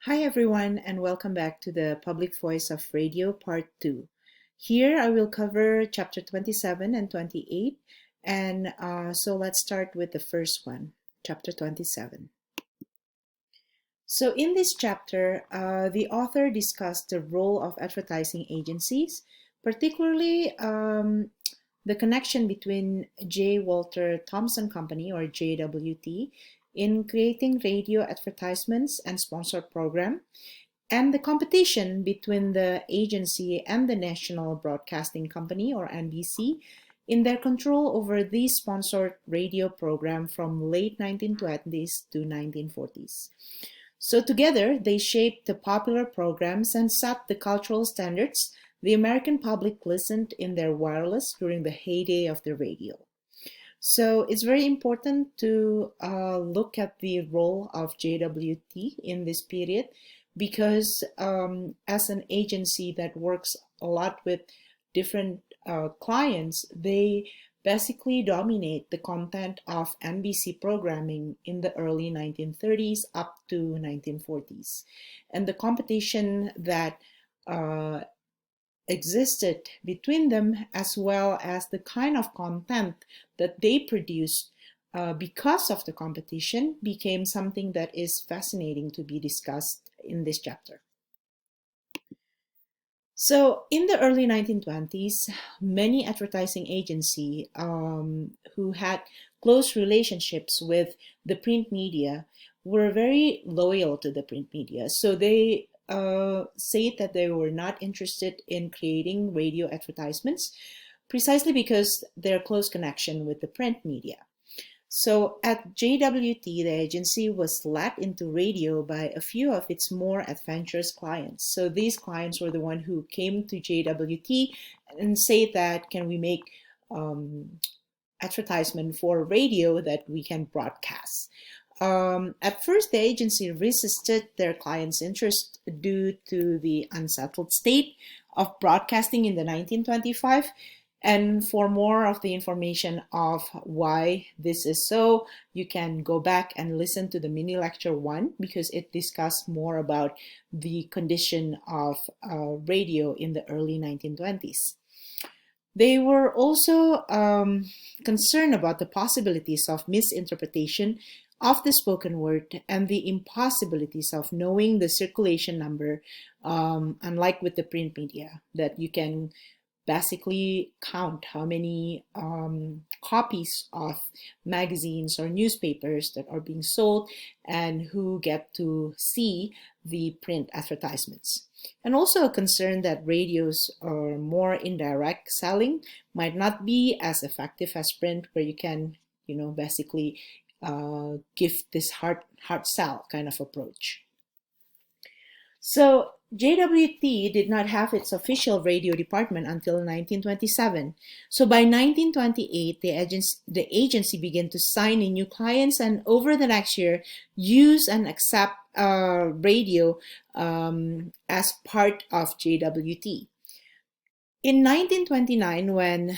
Hi everyone and welcome back to the Public Voice of Radio Part 2. Here I will cover chapter 27 and 28 and so let's start with the first one, chapter 27. So in this chapter, the author discussed the role of advertising agencies, particularly the connection between J. Walter Thompson Company or JWT in creating radio advertisements and sponsored program and the competition between the agency and the National Broadcasting Company or NBC in their control over the sponsored radio program from late 1920s to 1940s. So together they shaped the popular programs and set the cultural standards the American public listened in their wireless during the heyday of the radio. So it's very important to look at the role of JWT in this period because as an agency that works a lot with different clients, they basically dominate the content of NBC programming in the early 1930s up to 1940s. And the competition that existed between them, as well as the kind of content that they produced because of the competition, became something that is fascinating to be discussed in this chapter. So in the early 1920s, many advertising agencies who had close relationships with the print media were very loyal to the print media. So they say that they were not interested in creating radio advertisements precisely because their close connection with the print media. So at JWT, the agency was led into radio by a few of its more adventurous clients. So these clients were the ones who came to JWT and say that, can we make advertisement for radio that we can broadcast? At first, the agency resisted their clients' interest due to the unsettled state of broadcasting in the 1925. And for more of the information of why this is so, you can go back and listen to the mini lecture 1 because it discussed more about the condition of radio in the early 1920s. They were also concerned about the possibilities of misinterpretation of the spoken word and the impossibilities of knowing the circulation number, unlike with the print media, that you can basically count how many copies of magazines or newspapers that are being sold and who get to see the print advertisements. And also a concern that radios or more indirect selling might not be as effective as print, where you can, basically give this hard sell kind of approach. So JWT did not have its official radio department until 1927. So by 1928, the agency began to sign in new clients, and over the next year, use and accept radio as part of JWT. In 1929, when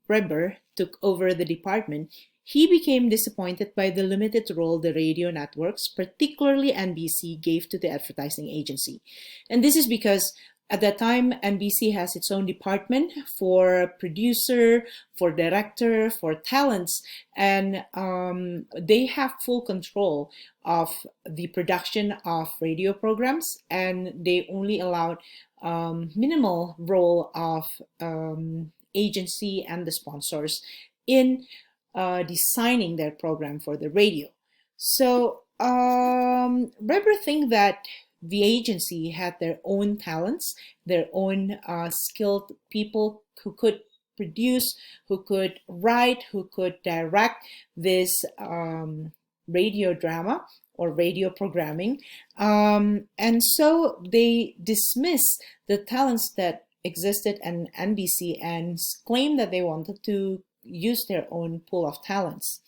Reber took over the department, he became disappointed by the limited role the radio networks, particularly NBC, gave to the advertising agency. And this is because at that time, NBC has its own department for producer, for director, for talents, and they have full control of the production of radio programs, and they only allowed minimal role of agency and the sponsors in designing their program for the radio. So Reber think that the agency had their own talents, their own skilled people who could produce, who could write, who could direct this radio drama or radio programming. And so they dismiss the talents that existed in NBC and claim that they wanted to use their own pool of talents.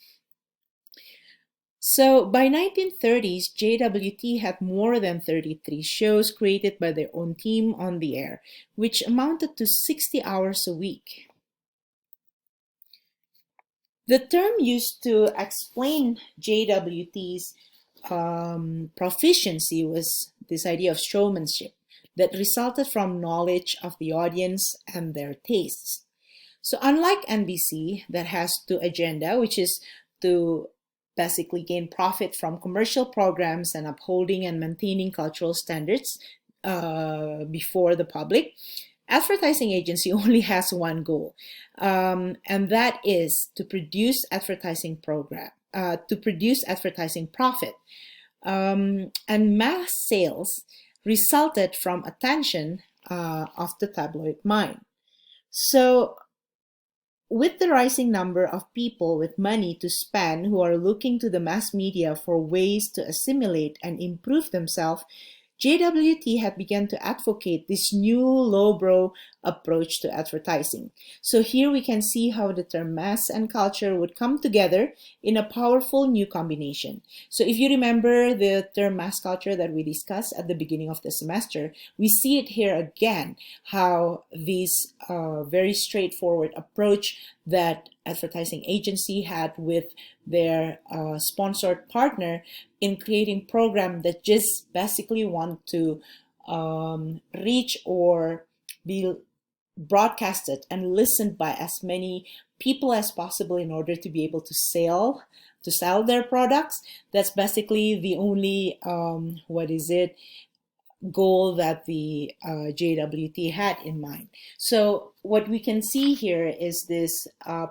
So by 1930s, JWT had more than 33 shows created by their own team on the air, which amounted to 60 hours a week. The term used to explain JWT's proficiency was this idea of showmanship that resulted from knowledge of the audience and their tastes. So unlike NBC that has the agenda, which is to basically gain profit from commercial programs and upholding and maintaining cultural standards before the public, advertising agency only has one goal, and that is to produce advertising profit. And mass sales resulted from attention of the tabloid mind. So with the rising number of people with money to spend who are looking to the mass media for ways to assimilate and improve themselves, JWT had begun to advocate this new lowbrow approach to advertising. So here we can see how the term mass and culture would come together in a powerful new combination. So if you remember the term mass culture that we discussed at the beginning of the semester, we see it here again, how this very straightforward approach that advertising agency had with their sponsored partner in creating program that just basically want to reach or be broadcasted and listened by as many people as possible in order to be able to sell their products. That's basically the only goal that the JWT had in mind. So what we can see here is this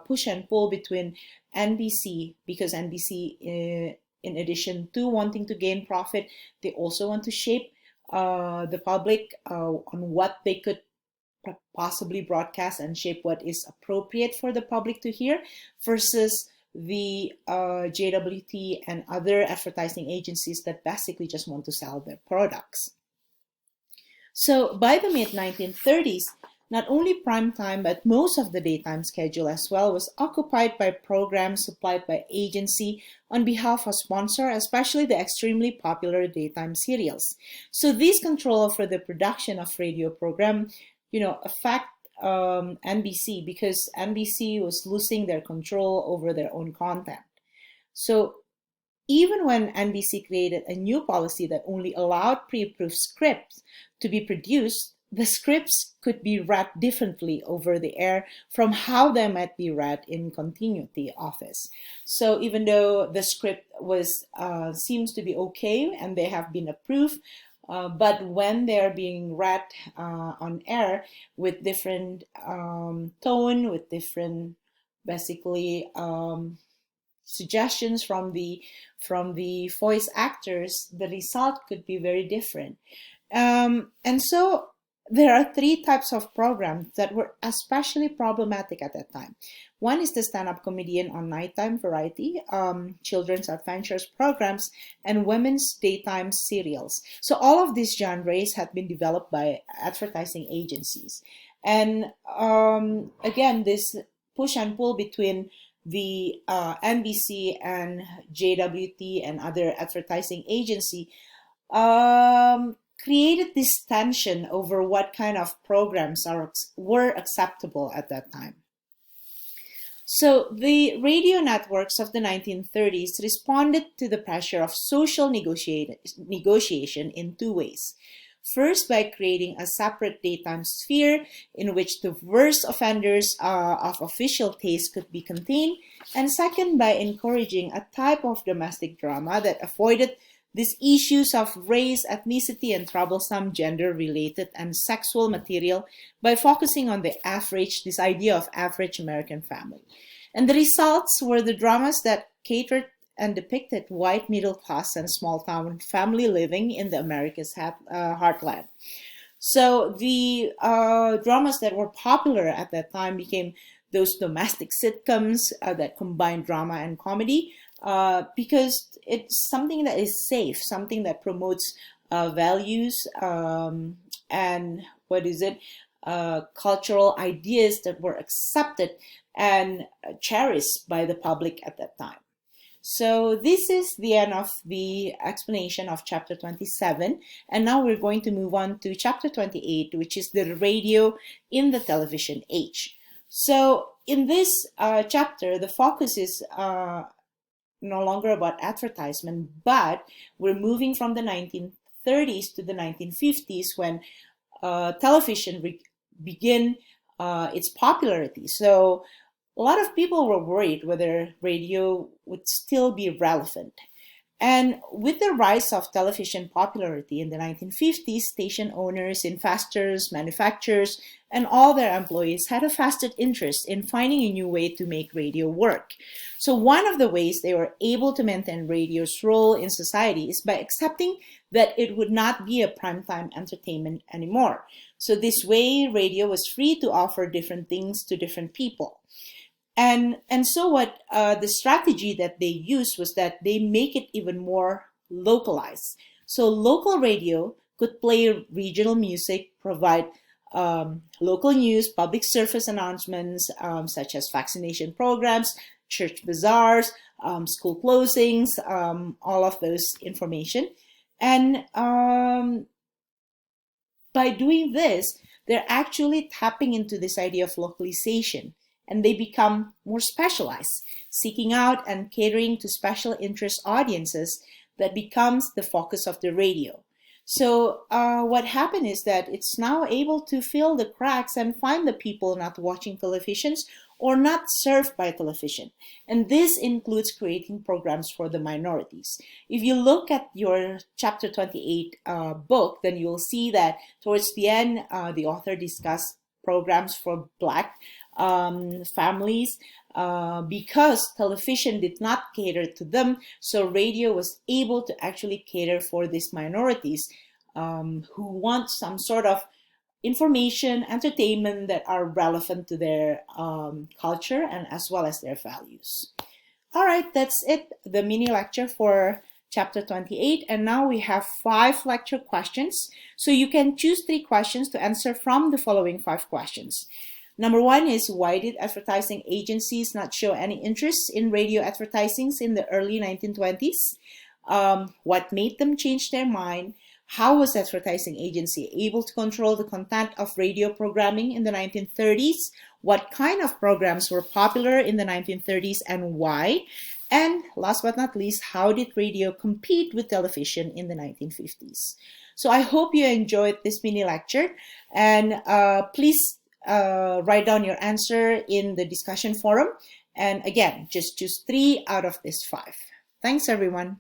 push and pull between NBC, because NBC, in addition to wanting to gain profit, they also want to shape the public on what they could possibly broadcast and shape what is appropriate for the public to hear, versus the JWT and other advertising agencies that basically just want to sell their products. So by the mid-1930s, not only prime time, but most of the daytime schedule as well was occupied by programs supplied by agency on behalf of sponsor, especially the extremely popular daytime serials. So this control over the production of radio program, affect NBC, because NBC was losing their control over their own content. So even when NBC created a new policy that only allowed pre-approved scripts to be produced, the scripts could be read differently over the air from how they might be read in continuity office. So even though the script was seems to be okay and they have been approved, but when they're being read on air with different tone, with different basically suggestions from the voice actors, the result could be very different. And so there are three types of programs that were especially problematic at that time. One is the stand-up comedian on nighttime variety, children's adventures programs, and women's daytime serials. So all of these genres had been developed by advertising agencies. And again, this push and pull between the NBC and JWT and other advertising agency created this tension over what kind of programs were acceptable at that time. So the radio networks of the 1930s responded to the pressure of social negotiation in two ways. First, by creating a separate daytime sphere in which the worst offenders of official taste could be contained, and second, by encouraging a type of domestic drama that avoided these issues of race, ethnicity, and troublesome gender-related and sexual material by focusing on this idea of average American family. And the results were the dramas that catered and depicted white middle class and small town family living in the America's heartland. So the dramas that were popular at that time became those domestic sitcoms that combine drama and comedy, because it's something that is safe, something that promotes values and cultural ideas that were accepted and cherished by the public at that time. So this is the end of the explanation of chapter 27, and now we're going to move on to chapter 28, which is the radio in the television age. So in this chapter, the focus is no longer about advertisement, but we're moving from the 1930s to the 1950s when television begin its popularity. So a lot of people were worried whether radio would still be relevant. And with the rise of television popularity in the 1950s, station owners, investors, manufacturers, and all their employees had a vested interest in finding a new way to make radio work. So one of the ways they were able to maintain radio's role in society is by accepting that it would not be a primetime entertainment anymore. So this way, radio was free to offer different things to different people. And so what the strategy that they used was that they make it even more localized. So local radio could play regional music, provide local news, public service announcements such as vaccination programs, church bazaars, school closings, all of those information. And by doing this, they're actually tapping into this idea of localization, and they become more specialized, seeking out and catering to special interest audiences that becomes the focus of the radio. So what happened is that it's now able to fill the cracks and find the people not watching televisions or not served by television. And this includes creating programs for the minorities. If you look at your chapter 28 book, then you'll see that towards the end, the author discussed programs for Black families because television did not cater to them. So radio was able to actually cater for these minorities who want some sort of information, entertainment that are relevant to their culture and as well as their values. All right, that's it, the mini lecture for chapter 28. And now we have 5 lecture questions. So you can choose 3 questions to answer from the following 5 questions. Number 1 is, why did advertising agencies not show any interest in radio advertisings in the early 1920s? What made them change their mind? How was advertising agency able to control the content of radio programming in the 1930s? What kind of programs were popular in the 1930s and why? And last but not least, how did radio compete with television in the 1950s? So I hope you enjoyed this mini lecture, and please write down your answer in the discussion forum. And again, just choose 3 out of these 5. Thanks, everyone.